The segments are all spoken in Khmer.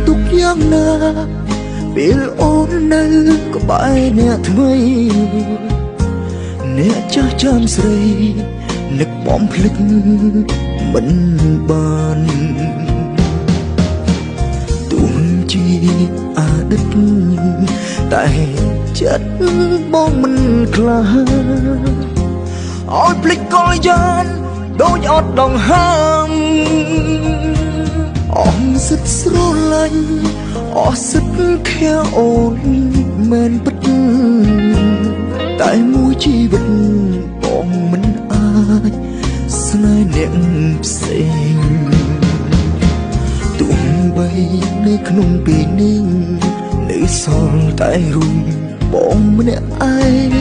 ទុកយ៉ាងណាពេលអូននៅក្បែរអ្នកថ្មីអ្នកចាស់ចាំស្រីនឹកបំភ្លេចមិនបានទោះជាអតីតតែចិត្តបងមិនខ្លាចឲ្យភ្លេចកលយ៉ាងដូចអត់ដងហើមអស់សិតស្រឡាញ់អស់សិតខែអូនមែនពិតតែមួយជីវិតបងមិនអាចស្នេហ៍អ្នកផ្សេងទោះបីនៅក្នុងពេលនេះនៅសល់តែរូបបងម្នាក់ឯង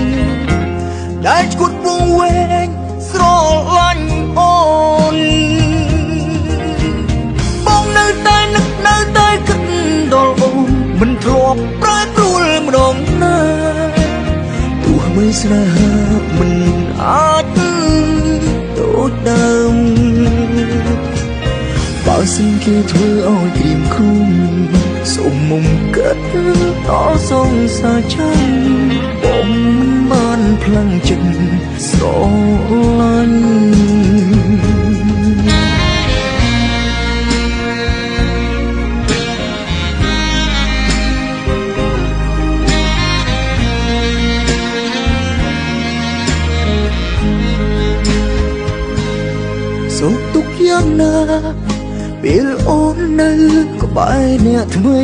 ដែលឈួតវងវែងស្រឡាញ់អូនបងនៅតែនឹកនៅតែគិតដល់អូនមិនធ្លាប់ប្រែប្រួលម្ដងណាទោះបីស្នេហាមិនអាចដូចដើមបើសិនគេធ្វើឲ្យក្រៀមឃុំសូមមុំកាត់ដល់សងសាចាំបងមិនបានផ្លាំងចិត្តស្រឡាញ់សូមទុកយ៉ាងណាពេលអូននៅក្បែរអ្នកថ្មី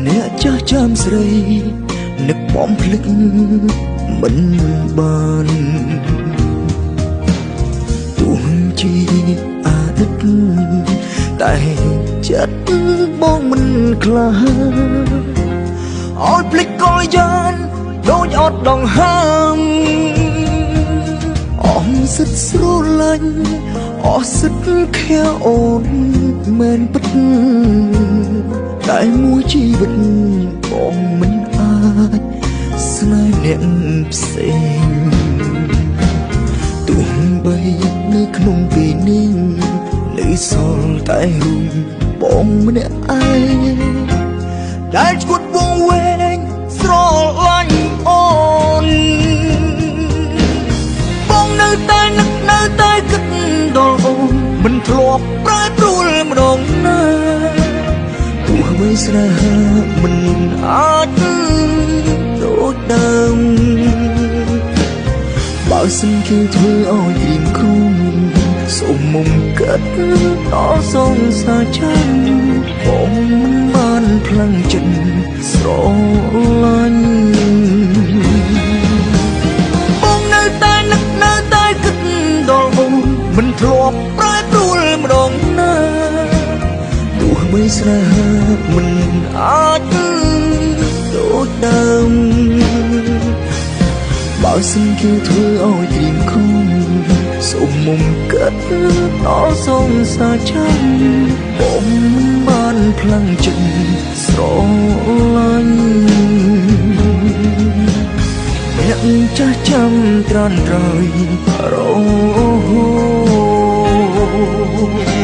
អ្នកចាស់ចាំស្រីនឹកបំភ្លេចមិនបានទោះជាអតីតតែចិត្តបងមិនខ្លាចឲ្យភ្លេចកលយ៉ាងដូចអត់ដងហើមអស់សិតស្រឡាញ់អស់សិតខែអូនមែនពិតតែមួយជីវិតបងមិនអាចស្នេហ៍អ្នកផ្សេងទោះបីនៅក្នុងពេលនេះនៅសល់តែរូបបងម្នាក់ឯងដែលឈួតវងវែងស្រឡាញ់អូនបងនៅតែនឹកនៅតែគិតដល់អូនមិនធ្លាប់ប្រែប្រួលម្ដងណាទោះបីស្នេហាមិនអាចដូចដើមបើសិនគេធ្វើឲ្យក្រៀមឃុំសូមមុំកាត់ដល់សងសាចាំបងមិនបានផ្លាំងចិត្តស្រឡាញ់បងនៅតែនឹកនៅតែគិតដល់អូនមិនធ្លាប់ប្រែប្រួលម្ដងណាទោះបីស្នេហាមិនអាចដូចដើមបើសិនគេធ្វើឲ្យក្រៀមឃុំសូមមុំកាត់ដល់សងសាចាំបងមិនបានផ្លាំងចិត្តស្រឡាញ់អ្នកចាស់ចាំត្រានរយរហូត